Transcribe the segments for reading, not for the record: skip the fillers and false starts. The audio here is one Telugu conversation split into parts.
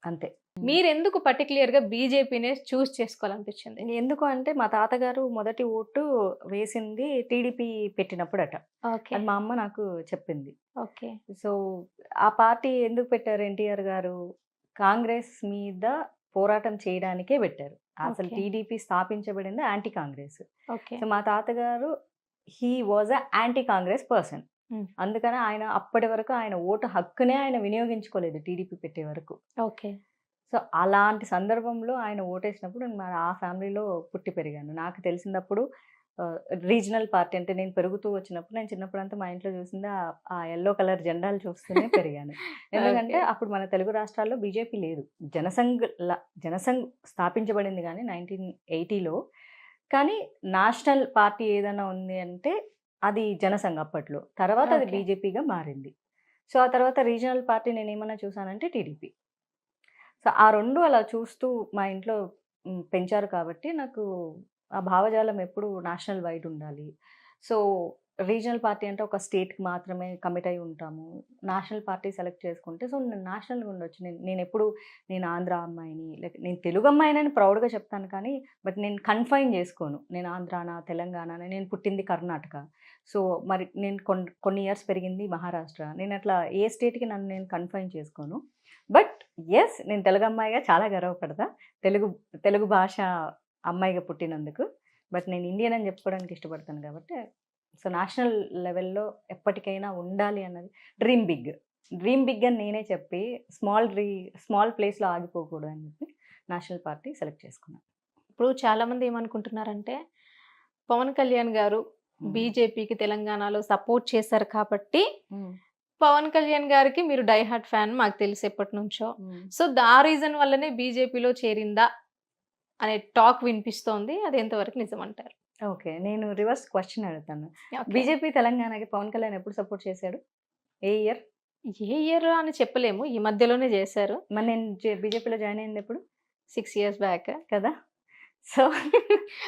అంతే. మీరెందుకు పర్టిక్యులర్‌గా బీజేపీనే చూజ్ చేసుకోవాలనిపించింది? ఎందుకు అంటే మా తాతగారు మొదటి ఓటు వేసింది టీడీపీ పెట్టినప్పుడట. ఓకే. అది మా అమ్మ నాకు చెప్పింది. ఓకే. సో, ఆ పార్టీ ఎందుకు పెట్టారు ఎన్టీఆర్ గారు? కాంగ్రెస్ మీద పోరాటం చేయడానికే పెట్టారు. అసలు ఓకే. టీడీపీ స్థాపించబడింది యాంటీ కాంగ్రెస్. ఓకే. సో, మా తాతగారు he was a anti Congress person. హ్మ్. అందుకని ఆయన అప్పటి వరకు ఆయన ఓటు హక్కునే ఆయన వినియోగించుకోలేదు టీడీపీ పెట్టే వరకు. ఓకే. సో, అలాంటి సందర్భంలో ఆయన ఓటేసినప్పుడు ఆ ఫ్యామిలీలో పుట్టి పెరిగాను. నాకు తెలిసినప్పుడు రీజనల్ పార్టీ అంటే నేను పెరుగుతూ వచ్చినప్పుడు నేను చిన్నప్పుడంతా మా ఇంట్లో చూసింది ఆ యెల్లో కలర్ జెండాలు చూస్తూనే పెరిగాను. ఎందుకంటే ఓకే. అప్పుడు మన తెలుగు రాష్ట్రాల్లో బీజేపీ లేదు. జనసంఘ్ స్థాపించబడింది గానీ 1980లో. కానీ నేషనల్ పార్టీ ఏదైనా ఉంది అంటే అది జనసంఘ్ అప్పట్లో. తర్వాత అది ఓకే. బీజేపీగా మారింది. సో, ఆ తర్వాత రీజనల్ పార్టీ నేనేమన్నా చూసానంటే టీడీపీ. సో, ఆ 2 అలా చూస్తూ మా ఇంట్లో పెంచారు కాబట్టి నాకు ఆ భావజాలం ఎప్పుడు నేషనల్ వైడ్ ఉండాలి. సో, రీజనల్ పార్టీ అంటే ఒక స్టేట్‌కి మాత్రమే కమిట్ అయ్యి ఉంటాము. నేషనల్ పార్టీ సెలెక్ట్ చేసుకుంటే సో, నేను నేషనల్‌గా ఉండొచ్చు. నేనెప్పుడు నేను ఆంధ్ర అమ్మాయిని నేను తెలుగు అమ్మాయినని ప్రౌడ్‌గా చెప్తాను కానీ, బట్ నేను కన్ఫైన్ చేసుకోను. నేను ఆంధ్రానా, తెలంగాణనా, నేను పుట్టింది కర్ణాటక. సో, మరి నేను కొన్ని ఇయర్స్ పెరిగింది మహారాష్ట్ర. నేనట్లా ఏ స్టేట్‌కి నన్ను నేను కన్ఫైన్ చేసుకోను. బట్ యెస్, నేను తెలుగు అమ్మాయిగా చాలా గర్వపడతా. తెలుగు తెలుగు భాష అమ్మాయిగా పుట్టినందుకు. బట్ నేను ఇండియన్ అని చెప్పుకోవడానికి ఇష్టపడతాను కాబట్టి, సో, నేషనల్ లెవెల్‌లో ఎప్పటికైనా ఉండాలి అన్నది డ్రీమ్ బిగ్. డ్రీమ్ బిగ్ అని నేనే చెప్పి స్మాల్ ప్లేస్‌లో ఆగిపోకూడదని చెప్పి నేషనల్ పార్టీ సెలెక్ట్ చేసుకున్నాను. ఇప్పుడు చాలామంది ఏమనుకుంటున్నారంటే, పవన్ కళ్యాణ్ గారు హ్మ్. బీజేపీకి తెలంగాణలో సపోర్ట్ చేశారు కాబట్టి, హ్మ్. పవన్ కళ్యాణ్ గారికి మీరు డై హార్ట్ ఫ్యాన్ మాకు తెలుసు ఎప్పటినుంచో. హ్మ్. సో, ఆ రీజన్ వల్లనే బీజేపీలో చేరిందా అనే టాక్ వినిపిస్తోంది. అది ఎంతవరకు నిజమంటారు? ఓకే. నేను రివర్స్ క్వెషన్ అడుగుతాను. ఓకే. బీజేపీ తెలంగాణకి పవన్ కళ్యాణ్ ఎప్పుడు సపోర్ట్ చేశాడు? ఏ ఇయర్? ఏ ఇయర్ అని చెప్పలేము. ఈ మధ్యలోనే చేశారు. మరి నేను బీజేపీలో జాయిన్ అయిందెప్పుడు? 6 years back. కదా! సో,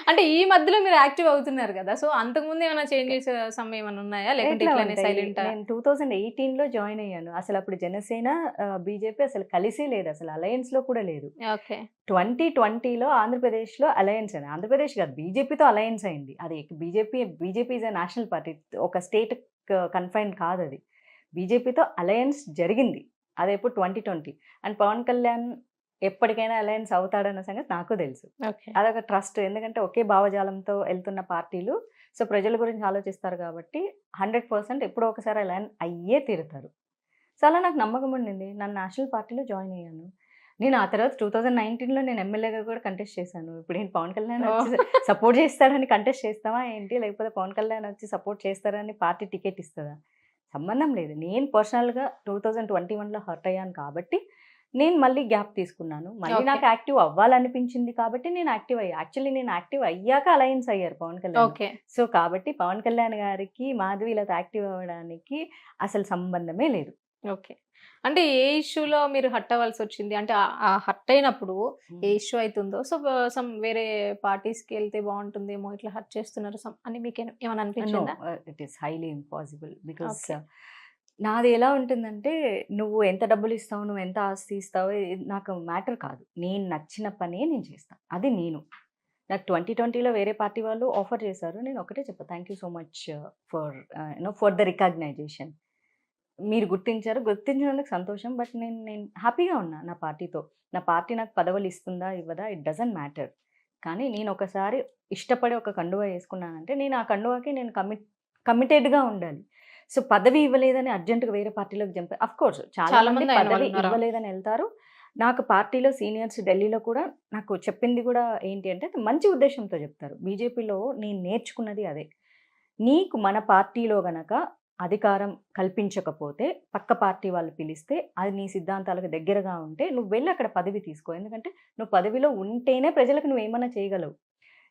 అంటే ఈ మధ్యలో మీరు యాక్టివ్ అవుతున్నారు గదా! సో, అంతకుముందు ఏమైనా చేంజెస్ ఏమన్నా ఉన్నాయా? లేకుంటే ఎట్లా ఇట్లనే ఉంటాయి? సైలెంటా? నేను 2018లో జాయిన్ అయ్యాను. అసలప్పుడు జనసేన, బీజేపీ అసలు కలిసే లేదు. అసలు అలయన్స్‌లో కూడా లేదు. ఓకే. 2020లో ఆంధ్రప్రదేశ్‌లో అలయన్స్ అయింది. ఆంధ్రప్రదేశ్ కాదు, బీజేపీతో అలయన్స్ అయింది. అది BJP is a national party. ఒక స్టేట్ కన్ఫైన్ కాదది. బీజేపీతో అలయన్స్ జరిగింది. అదెప్పుడు 2020. అండ్ పవన్ కళ్యాణ్ ఎప్పటికైనా అలయన్స్ అవుతాడన్న సంగతి నాకు తెలుసు. ఓకే. అదొక ట్రస్ట్. ఎందుకంటే ఒకే భావజాలంతో ఎళ్తున్న పార్టీలు. సో, ప్రజల గురించి ఆలోచిస్తారు కాబట్టి 100% ఎప్పుడో ఒకసారి అలైన్ అయ్యే తీరుతారు. సో, అలా నాకు నమ్మకం ఉండింది. నేను నేషనల్ పార్టీలో జాయిన్ అయ్యాను. నేను ఆ తర్వాత 2019లో నేను ఎమ్మెల్యేగా కూడా కంటెస్ట్ చేశాను. ఇప్పుడేంటి పవన్ కళ్యాణ్ వచ్చి ఓహ్! సపోర్ట్ చేస్తాడని కంటెస్ట్ చేస్తామా ఏంటి? లేకపోతే పవన్ కళ్యాణ్ వచ్చి సపోర్ట్ చేస్తారని పార్టీ టికెట్ ఇస్తదా? సంబంధం లేదు. నేను పర్సనల్‌గా 2021లో హర్ట్ అయ్యాను కాబట్టి, నేను మళ్ళీ గ్యాప్ తీసుకున్నాను. మళ్ళీ ఓకే. నాకు యాక్టివ్ అవ్వాలనిపించింది కాబట్టి నేను యాక్టివ్ అయ్యా. యాక్చువల్లీ నేను యాక్టివ్ అయ్యాక అలయన్స్ అయ్యారు పవన్ కళ్యాణ్. ఓకే. సో, కాబట్టి పవన్ కళ్యాణ్ గారికి మాధవీలత యాక్టివ్ అవ్వడానికి అసలు సంబంధమే లేదు. ఓకే. అంటే ఏ ఇష్యూలో మీరు హర్ట్ అవ్వాల్సొచ్చింది? అంటే ఆ హర్ట్ అయినప్పుడు ఏ హ్మ్. ఇష్యూ అయితుందో సో, వేరే పార్టీస్‌కెళ్తే బావుంటుందేమో ఇట్లా హర్ట్ చేస్తున్నారు అని ఏమన్నా నో. అనిపించిందా? It is highly impossible. Because okay. నాది ఎలా ఉంటుందంటే, నువ్వు ఎంత డబ్బులిస్తావు, నువ్వు ఎంత ఆస్తి ఇస్తావు, ఇది నాకు మ్యాటర్ కాదు. నేను నచ్చిన పనే నేను చేస్తా. అది నేను. నాకు 2020లో వేరే పార్టీ వాళ్ళు ఆఫర్ చేశారు. నేను ఒకటే చెప్పా, thank you so much for the recognition. మీరు గుర్తించారు. గుర్తించినందుకు సంతోషం. బట్ నేను నేను హ్యాపీగా ఉన్నా నా పార్టీతో. నా పార్టీ నాకు పదవులిస్తుందా? ఇవ్వదా? It doesn't matter. కానీ నేను ఒకసారి ఇష్టపడి ఒక కండువా యేసుకున్నానంటే, నేను ఆ కండువాకి నేను కమిటెడ్‌గా ఉండాలి. సో, పదవి ఇవ్వలేదని అర్జెంట్‌గా వేరే పార్టీలోకి ఆఫ్‌కోర్స్ చాలా చాలా మంది మంది అయిన పదవి వాళ్ళున్నారు. ఇవ్వలేదని ఎళ్తారు. నాకు పార్టీలో సీనియర్స్ ఢిల్లీలో కూడా నాకు చెప్పింది గూడా ఏంటి అంటే, మంచి ఉద్దేశ్యంతో జెప్తారు. బీజేపీలో నేను నేర్చుకున్నది అదే. నీకు మన పార్టీలో గనక అధికారం కల్పించకపోతే, పక్క పార్టీ వాళ్ళు పిలిస్తే, అది నీ సిద్ధాంతాలకు దగ్గరగా ఉంటే, నువ్వు వెళ్లి అక్కడ పదవి తీసుకో. ఎందుకంటే, నువ్వు పదవిలో ఉంటేనే ప్రజలకు నువ్వేమన్నా చేయగలవు.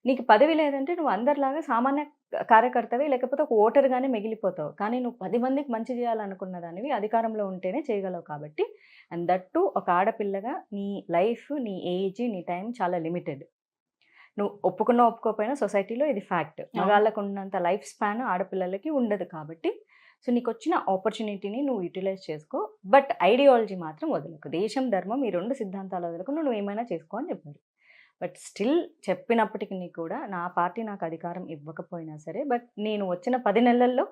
నీకు పదవి లేదంటే నువ్వు అందరిలాగా సామాన్య కార్యకర్తవే, లేకపోతే ఒక ఓటరుగానే మిగిలిపోతావు. కానీ నువ్వు 10 మందికి మంచి చేయాలనుకున్న దానివి అధికారంలో ఉంటేనే చేయగలవు కాబట్టి, అండ్ దట్ టూ ఒక ఆడపిల్లగా నీ లైఫ్, నీ ఏజ్, నీ టైం చాలా లిమిటెడ్. నువ్వు ఒప్పుకున్నా, ఒప్పుకోకపోయినా సొసైటీలో ఇది ఫ్యాక్ట్. అవును. మగాళ్ళకున్నంత లైఫ్ స్పాన్ ఆడపిల్లలకి ఉండదు కాబట్టి, సో నీకు వచ్చిన ఆపర్చునిటీని నువ్వు యూటిలైజ్ చేసుకో, బట్ ఐడియాలజీ మాత్రం వదలకు. దేశం, ధర్మం ఈ 2 సిద్ధాంతాలు వదలకు, నువ్వు ఏమైనా చేసుకో అని చెప్పారు. బట్ స్టిల్ చెప్పినప్పటికీ కూడా నా పార్టీ నాకు అధికారం ఇవ్వకపోయినా సరే, బట్ నేను వచ్చిన 10 నెలల్లో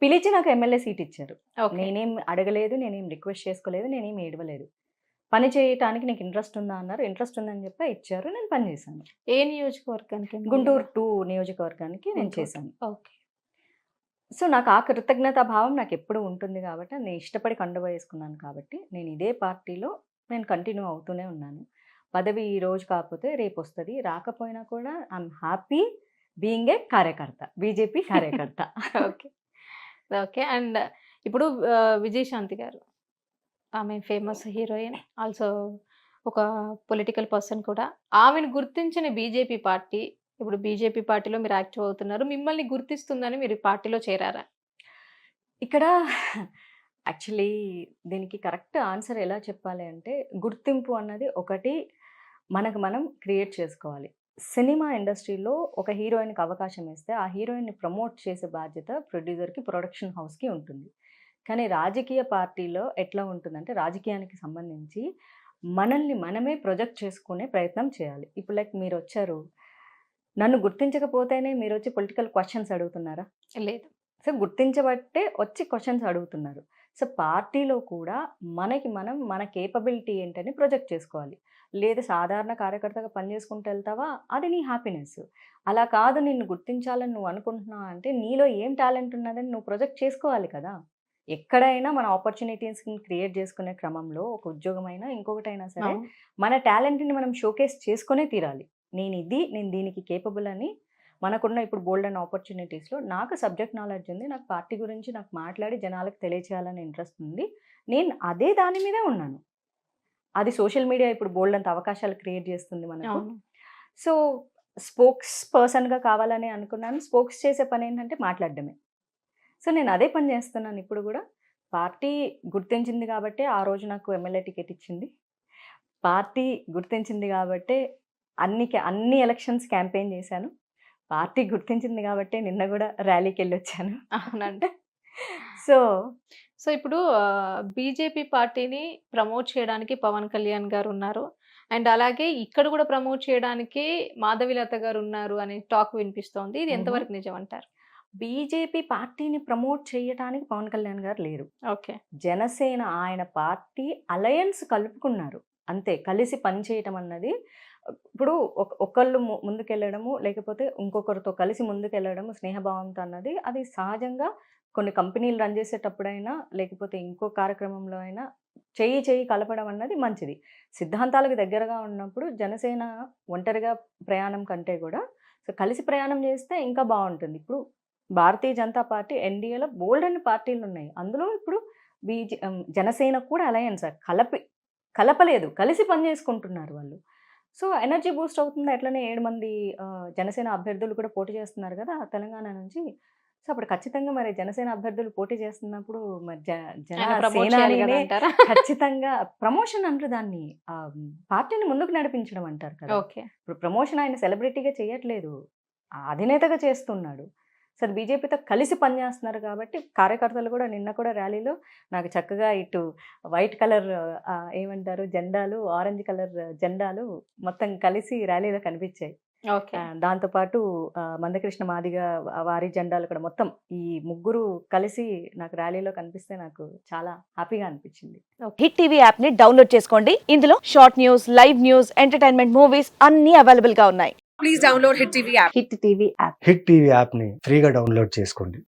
పిలిచి నాకు ఎమ్మెల్యే సీట్ ఇచ్చారు. ఓకే. నేనేం అడగలేదు, నేనేం రిక్వెస్ట్ చేసుకోలేదు, నేనేం ఏడవలేదు. పని చేయటానికి నీకు ఇంట్రెస్ట్ ఉందా అన్నారు. ఇంట్రెస్ట్ ఉందని చెప్పి ఇచ్చారు. నేను పని చేశాను. ఏ నియోజకవర్గానికి ఎమ్మెల్యే? గుంటూరు 2 నియోజకవర్గానికి నేను గుంటూరు. చేశాను. ఓకే. సో నాకు ఆ కృతజ్ఞతా భావం నాకు ఎప్పుడు ఉంటుంది కాబట్టి, నేను ఇష్టపడి కండువ వేసుకున్నాను కాబట్టి, నేను ఇదే పార్టీలో నేను కంటిన్యూ అవుతూనే ఉన్నాను. పదవి ఈ రోజు కాకపోతే రేపు వస్తుంది, రాకపోయినా కూడా ఐఎమ్ హ్యాపీ బీయింగ్ ఏ కార్యకర్త, బీజేపీ కార్యకర్త. ఓకే. ఓకే. అండ్ ఇప్పుడు విజయశాంతి గారు, ఆమె ఫేమస్ హీరోయిన్, ఆల్సో ఒక పొలిటికల్ పర్సన్ కూడా. ఆమెను గుర్తించిన బీజేపీ పార్టీ, ఇప్పుడు బీజేపీ పార్టీలో మీరు యాక్టివ్ అవుతున్నారు, మిమ్మల్ని గుర్తిస్తుందని మీరు ఈ పార్టీలో చేరారా? ఇక్కడ యాక్చువల్లీ దీనికి కరెక్ట్ ఆన్సర్ ఎలా చెప్పాలి అంటే, గుర్తింపు అన్నది ఒకటి మనకు మనం క్రియేట్ చేసుకోవాలి. సినిమా ఇండస్ట్రీలో ఒక హీరోయిన్కి అవకాశం ఇస్తే ఆ హీరోయిన్ని ప్రమోట్ చేసే బాధ్యత ప్రొడ్యూసర్కి, ప్రొడక్షన్ హౌస్కి ఉంటుంది. కానీ రాజకీయ పార్టీలో ఎట్లా ఉంటుందంటే, రాజకీయానికి సంబంధించి మనల్ని మనమే ప్రొజెక్ట్ చేసుకునే ప్రయత్నం చేయాలి. ఇప్పుడు లైక్ మీరు వచ్చారు, నన్ను గుర్తించకపోతేనే మీరు వచ్చి పొలిటికల్ క్వశ్చన్స్ అడుగుతున్నారా? లేదు. సో గుర్తించబట్టే వచ్చి క్వశ్చన్స్ అడుగుతున్నారు. సో పార్టీలో కూడా మనకి మనం మన కేపబిలిటీ ఏంటని ప్రొజెక్ట్ చేసుకోవాలి. లేదు సాధారణ కార్యకర్తగా పనిచేసుకుంటూ వెళ్తావా, అది నీ హ్యాపీనెస్. అలా కాదు, నిన్ను గుర్తించాలని నువ్వు అనుకుంటున్నావు అంటే నీలో ఏం టాలెంట్ ఉన్నదని నువ్వు ప్రొజెక్ట్ చేసుకోవాలి కదా. ఎక్కడైనా మన ఆపర్చునిటీస్ని క్రియేట్ చేసుకునే క్రమంలో ఒక ఉద్యోగమైనా ఇంకొకటైనా సరే అవును. మన టాలెంట్ని మనం షోకేస్ చేసుకునే తీరాలి. నేను దీనికి కేపబుల్ అని మనకున్న ఇప్పుడు బోల్డ్ అండ్ ఆపర్చునిటీస్లో నాకు సబ్జెక్ట్ నాలెడ్జ్ ఉంది, నాకు పార్టీ గురించి నాకు మాట్లాడి జనాలకు తెలియచేయాలని ఇంట్రెస్ట్ ఉంది. నేను అదే దాని మీదే ఉన్నాను. అది సోషల్ మీడియా ఇప్పుడు బోల్డ్ అంత అవకాశాలు క్రియేట్ చేస్తుంది మనకు. అవును. సో స్పోక్స్ పర్సన్గా కావాలని అనుకున్నాను. స్పోక్స్ చేసే పని ఏంటంటే మాట్లాడడమే. సో నేను అదే పని చేస్తున్నాను ఇప్పుడు కూడా. పార్టీ గుర్తించింది కాబట్టే ఆ రోజు నాకు ఎమ్మెల్యే టికెట్ ఇచ్చింది. పార్టీ గుర్తించింది కాబట్టే అన్ని ఎలక్షన్స్ క్యాంపెయిన్ చేశాను. పార్టీ గుర్తించింది కాబట్టే నిన్న కూడా ర్యాలీకి వెళ్ళొచ్చాను. అవునండి. సో సో ఇప్పుడు బీజేపీ పార్టీని ప్రమోట్ చేయడానికి పవన్ కళ్యాణ్ గారు ఉన్నారు, అండ్ అలాగే ఇక్కడ కూడా ప్రమోట్ చేయడానికి మాధవిలత గారు ఉన్నారు అనే టాక్ వినిపిస్తోంది. ఇది ఎంతవరకు నిజం అంటారు? బీజేపీ పార్టీని ప్రమోట్ చేయడానికి పవన్ కళ్యాణ్ గారు లేరు. ఓకే. జనసేన ఆయన పార్టీ అలయన్స్ కలుపుకున్నారు అంతే. కలిసి పనిచేయటం అన్నది ఇప్పుడు ఒకళ్ళు ముందుకెళ్ళడము, లేకపోతే ఇంకొకరితో కలిసి ముందుకెళ్ళడము స్నేహభావంతో అన్నది అది సహజంగా కొన్ని కంపెనీలు రన్ చేసేటప్పుడైనా లేకపోతే ఇంకో కార్యక్రమంలో అయినా చెయ్యి కలపడం అన్నది మంచిది. సిద్ధాంతాలకు దగ్గరగా ఉన్నప్పుడు జనసేన ఒంటరిగా ప్రయాణం కంటే కూడా సో కలిసి ప్రయాణం చేస్తే ఇంకా బాగుంటుంది. ఇప్పుడు భారతీయ జనతా పార్టీ ఎన్డీఏలో బోల్డ్ అన్ని పార్టీలు ఉన్నాయి. అందులో ఇప్పుడు జనసేన కూడా అలయన్స్ కలపలేదు, కలిసి పనిచేసుకుంటున్నారు వాళ్ళు. సో ఎనర్జీ బూస్ట్ అవుతుంది. అట్లనే 7 మంది జనసేన అభ్యర్థులు కూడా పోటీ చేస్తున్నారు కదా తెలంగాణ నుంచి. సో అప్పుడు ఖచ్చితంగా మరి జనసేన అభ్యర్థులు పోటీ చేస్తున్నప్పుడు మరి జనసేనానే ఖచ్చితంగా ప్రమోషన్ అంటారు దాన్ని, పార్టీని ముందుకు నడిపించడం అంటారు కదా. ఓకే. ఇప్పుడు ప్రమోషన్ ఆయన సెలబ్రిటీగా చేయట్లేదు, అధినేతగా చేస్తున్నాడు. సో బీజేపీతో కలిసి పనిచేస్తున్నారు కాబట్టి కార్యకర్తలు కూడా నిన్న కూడా ర్యాలీలో నాకు చక్కగా ఇటు వైట్ కలర్ ఏమంటారు జెండాలు, ఆరెంజ్ కలర్ జెండాలు మొత్తం కలిసి ర్యాలీలో కనిపించాయి. ఓకే. దాంతోపాటు మందకృష్ణ మాదిగ వారి జెండాలు కూడా మొత్తం ఈ ముగ్గురు కలిసి నాకు ర్యాలీలో కనిపిస్తే నాకు చాలా హ్యాపీగా అనిపించింది. హిట్ టీవీ యాప్ ని డౌన్లోడ్ చేసుకోండి. ఇందులో short news, live news, entertainment movies అన్ని అవైలబుల్ గా ఉన్నాయి. Please download Hit TV app. Hit TV app hit TV యాప్ని ఫ్రీగా డౌన్లోడ్ చేసుకోండి.